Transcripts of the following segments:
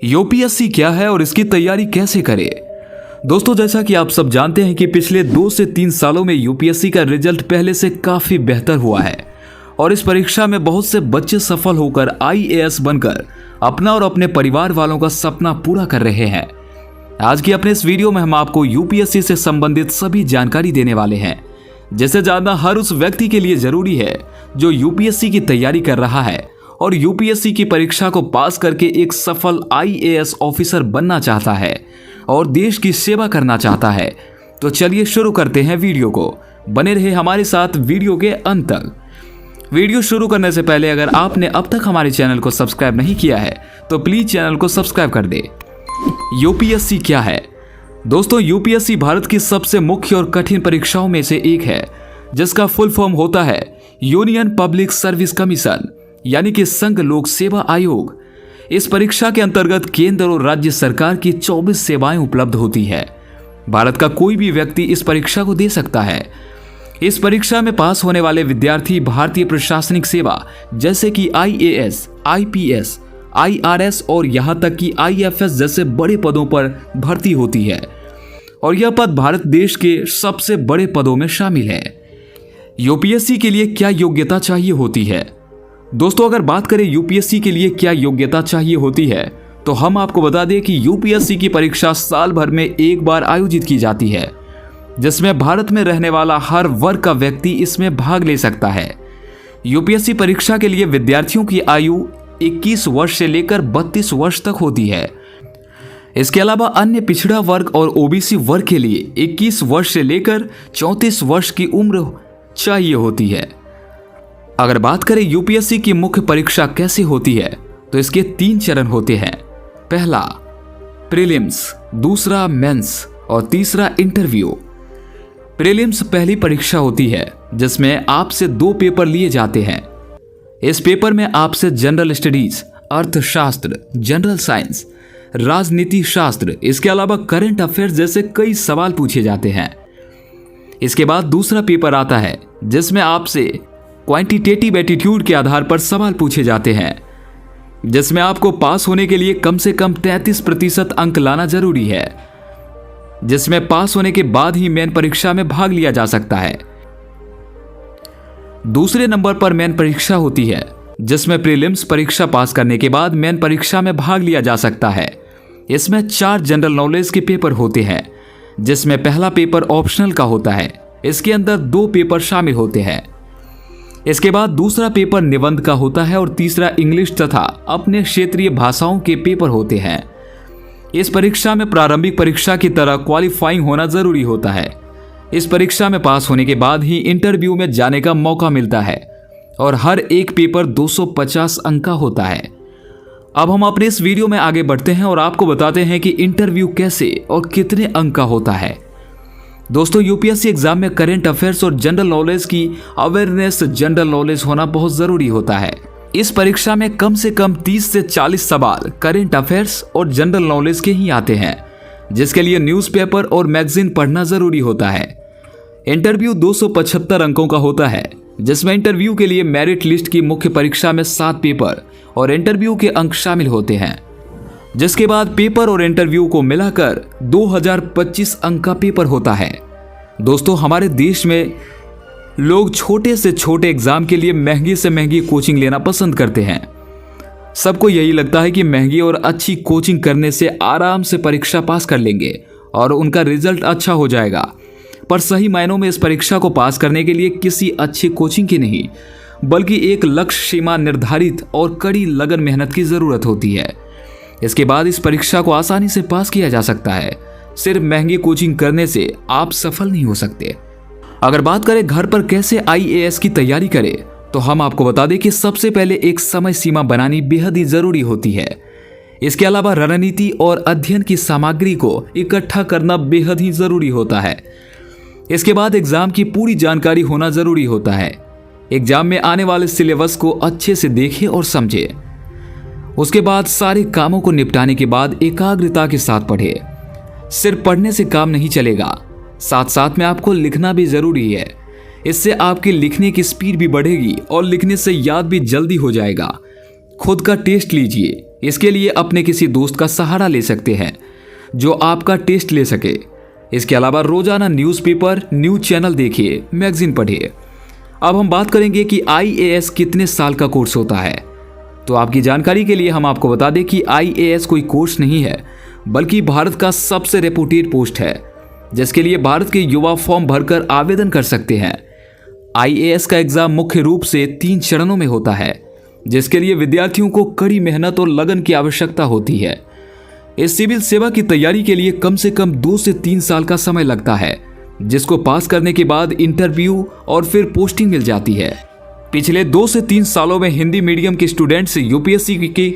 UPSC क्या है और इसकी तैयारी कैसे करें। दोस्तों, जैसा कि आप सब जानते हैं कि पिछले 2 से 3 सालों में यूपीएससी का रिजल्ट पहले से काफी बेहतर हुआ है और इस परीक्षा में बहुत से बच्चे सफल होकर आईएएस बनकर अपना और अपने परिवार वालों का सपना पूरा कर रहे हैं। आज की अपने इस वीडियो में हम आपको यूपीएससी से संबंधित सभी जानकारी देने वाले हैं, जिसे जानना हर उस व्यक्ति के लिए जरूरी है जो यूपीएससी की तैयारी कर रहा है और यूपीएससी की परीक्षा को पास करके एक सफल आईएएस ऑफिसर बनना चाहता है और देश की सेवा करना चाहता है। तो चलिए शुरू करते हैं वीडियो को। बने रहे हमारे साथ वीडियो के अंत तक। वीडियो शुरू करने से पहले अगर आपने अब तक हमारे चैनल को सब्सक्राइब नहीं किया है तो प्लीज चैनल को सब्सक्राइब कर दे। यूपीएससी क्या है? दोस्तों, यूपीएससी भारत की सबसे मुख्य और कठिन परीक्षाओं में से एक है, जिसका फुल फॉर्म होता है यूनियन पब्लिक सर्विस कमीशन, यानी कि संघ लोक सेवा आयोग। इस परीक्षा के अंतर्गत केंद्र और राज्य सरकार की 24 सेवाएं उपलब्ध होती है। भारत का कोई भी व्यक्ति इस परीक्षा को दे सकता है। इस परीक्षा में पास होने वाले विद्यार्थी भारतीय प्रशासनिक सेवा जैसे कि आईएएस, आईपीएस, आईआरएस और यहां तक कि आईएफएस जैसे बड़े पदों पर भर्ती होती है और यह पद भारत देश के सबसे बड़े पदों में शामिल है। यूपीएससी के लिए क्या योग्यता चाहिए होती है? दोस्तों, अगर बात करें यूपीएससी के लिए क्या योग्यता चाहिए होती है तो हम आपको बता दें कि यूपीएससी की परीक्षा साल भर में एक बार आयोजित की जाती है, जिसमें भारत में रहने वाला हर वर्ग का व्यक्ति इसमें भाग ले सकता है। यूपीएससी परीक्षा के लिए विद्यार्थियों की आयु 21 वर्ष से लेकर 32 वर्ष तक होती है। इसके अलावा अन्य पिछड़ा वर्ग और ओबीसी वर्ग के लिए 21 वर्ष से लेकर 34 वर्ष की उम्र चाहिए होती है। अगर बात करें यूपीएससी की मुख्य परीक्षा कैसे होती है तो इसके 3 चरण होते हैं। पहला प्रीलिम्स, दूसरा मेंस और तीसरा इंटरव्यू। प्रीलिम्स पहली परीक्षा होती है जिसमें आपसे 2 पेपर लिए जाते हैं। इस पेपर में आपसे जनरल स्टडीज, अर्थशास्त्र, जनरल साइंस, राजनीति शास्त्र, इसके अलावा करंट अफेयर्स जैसे कई सवाल पूछे जाते हैं। इसके बाद दूसरा पेपर आता है जिसमें आपसे क्वांटिटेटिव एटीट्यूड के आधार पर सवाल पूछे जाते हैं, जिसमें आपको पास होने के लिए कम से कम 33% अंक लाना जरूरी है, जिसमें पास होने के बाद ही मेन परीक्षा में भाग लिया जा सकता है। दूसरे नंबर पर मेन परीक्षा होती है, जिसमें प्रीलिम्स परीक्षा पास करने के बाद मेन परीक्षा में भाग लिया जा सकता है। इसमें 4 जनरल नॉलेज के पेपर होते हैं, जिसमें पहला पेपर ऑप्शनल का होता है। इसके अंदर 2 पेपर शामिल होते हैं। इसके बाद दूसरा पेपर निबंध का होता है और तीसरा इंग्लिश तथा अपने क्षेत्रीय भाषाओं के पेपर होते हैं। इस परीक्षा में प्रारंभिक परीक्षा की तरह क्वालिफाइंग होना जरूरी होता है। इस परीक्षा में पास होने के बाद ही इंटरव्यू में जाने का मौका मिलता है और हर एक पेपर 250 अंक का होता है। अब हम अपने इस वीडियो में आगे बढ़ते हैं और आपको बताते हैं कि इंटरव्यू कैसे और कितने अंक का होता है। दोस्तों, यूपीएससी एग्जाम में करंट अफेयर्स और जनरल नॉलेज की अवेयरनेस, जनरल नॉलेज होना बहुत जरूरी होता है। इस परीक्षा में कम से कम 30 से 40 सवाल करंट अफेयर्स और जनरल नॉलेज के ही आते हैं, जिसके लिए न्यूज़पेपर और मैगजीन पढ़ना जरूरी होता है। इंटरव्यू 275 अंकों का होता है, जिसमें इंटरव्यू के लिए मेरिट लिस्ट की मुख्य परीक्षा में 7 पेपर और इंटरव्यू के अंक शामिल होते हैं, जिसके बाद पेपर और इंटरव्यू को मिलाकर 2025 अंक का पेपर होता है। दोस्तों, हमारे देश में लोग छोटे से छोटे एग्जाम के लिए महंगी से महंगी कोचिंग लेना पसंद करते हैं। सबको यही लगता है कि महंगी और अच्छी कोचिंग करने से आराम से परीक्षा पास कर लेंगे और उनका रिजल्ट अच्छा हो जाएगा। पर सही मायनों में इस परीक्षा को पास करने के लिए किसी अच्छी कोचिंग की नहीं, बल्कि एक लक्ष्य सीमा निर्धारित और कड़ी लगन मेहनत की जरूरत होती है। इसके बाद इस परीक्षा को आसानी से पास किया जा सकता है। सिर्फ महंगी कोचिंग करने से आप सफल नहीं हो सकते। अगर बात करें घर पर कैसे आईएएस की तैयारी करें तो हम आपको बता दें कि सबसे पहले एक समय सीमा बनानी बेहद ही जरूरी होती है। इसके अलावा रणनीति और अध्ययन की सामग्री को इकट्ठा करना बेहद ही जरूरी होता है। इसके बाद एग्जाम की पूरी जानकारी होना जरूरी होता है। एग्जाम में आने वाले सिलेबस को अच्छे से देखें और समझें। उसके बाद सारे कामों को निपटाने के बाद एकाग्रता के साथ पढ़ें। सिर्फ पढ़ने से काम नहीं चलेगा, साथ साथ में आपको लिखना भी जरूरी है। इससे आपकी लिखने की स्पीड भी बढ़ेगी और लिखने से याद भी जल्दी हो जाएगा। खुद का टेस्ट लीजिए। इसके लिए अपने किसी दोस्त का सहारा ले सकते हैं जो आपका टेस्ट ले सके। इसके अलावा रोजाना न्यूज़पेपर, न्यूज चैनल देखिए, मैगजीन पढ़िए। अब हम बात करेंगे कि IAS कितने साल का कोर्स होता है। तो आपकी जानकारी के लिए हम आपको बता दें कि IAS कोई कोर्स नहीं है, बल्कि भारत का सबसे रेपुटेड पोस्ट है, जिसके लिए भारत के युवा फॉर्म भरकर आवेदन कर सकते हैं। IAS का एग्जाम मुख्य रूप से 3 चरणों में होता है, जिसके लिए विद्यार्थियों को कड़ी मेहनत और लगन की आवश्यकता होती है। इस सिविल सेवा की तैयारी के लिए कम से कम 2 से 3 साल का समय लगता है, जिसको पास करने के बाद इंटरव्यू और फिर पोस्टिंग मिल जाती है। पिछले 2 से 3 सालों में हिंदी मीडियम के स्टूडेंट्स UPSC की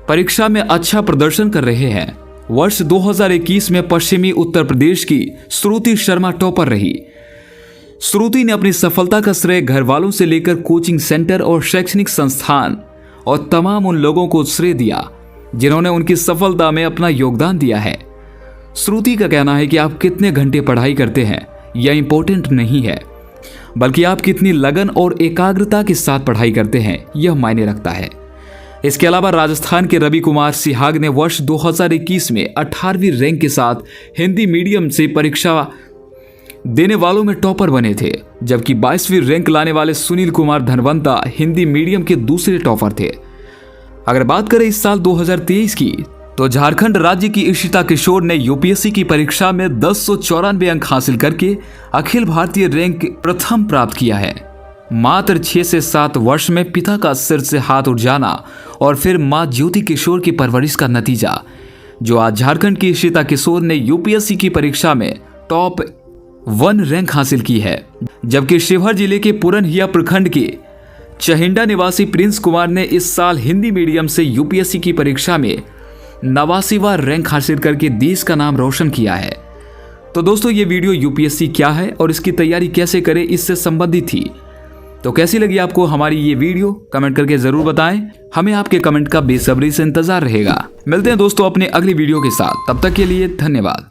परीक्षा में अच्छा प्रदर्शन कर रहे हैं। वर्ष 2021 में पश्चिमी उत्तर प्रदेश की श्रुति शर्मा टॉपर रही। श्रुति ने अपनी सफलता का श्रेय घर वालों से लेकर कोचिंग सेंटर और शैक्षणिक संस्थान और तमाम उन लोगों को श्रेय दिया जिन्होंने उनकी सफलता में अपना योगदान दिया है। श्रुति का कहना है कि आप कितने घंटे पढ़ाई करते हैं यह इंपॉर्टेंट नहीं है, बल्कि आप कितनी लगन और एकाग्रता के साथ पढ़ाई करते हैं यह मायने रखता है। इसके अलावा राजस्थान के रवि कुमार सिहाग ने वर्ष 2021 में 18वीं रैंक के साथ हिंदी मीडियम से परीक्षा देने वालों में टॉपर बने थे, जबकि 22वीं रैंक लाने वाले सुनील कुमार धनवंता हिंदी मीडियम के दूसरे टॉपर थे। अगर बात करें इस साल 2023 की, तो झारखंड राज्य की इशिता किशोर ने UPSC की परीक्षा में 1094 अंक हासिल करके अखिल भारतीय रैंक प्रथम प्राप्त किया है। मात्र 6 से 7 वर्ष में पिता का सिर से हाथ उठ जाना और फिर मां ज्योति किशोर की परवरिश का नतीजा, जो आज झारखंड की इशिता किशोर ने UPSC की परीक्षा में टॉप 1 रैंक हासिल की है। जबकि शिवहर जिले के पुरनहिया प्रखंड के चहिंडा निवासी प्रिंस कुमार ने इस साल हिंदी मीडियम से UPSC की परीक्षा में 89वां रैंक हासिल करके देश का नाम रोशन किया है। तो दोस्तों, ये वीडियो UPSC क्या है और इसकी तैयारी कैसे करें इससे संबंधित थी। तो कैसी लगी आपको हमारी ये वीडियो, कमेंट करके जरूर बताएं। हमें आपके कमेंट का बेसब्री से इंतजार रहेगा। मिलते हैं दोस्तों अपने अगली वीडियो के साथ, तब तक के लिए धन्यवाद।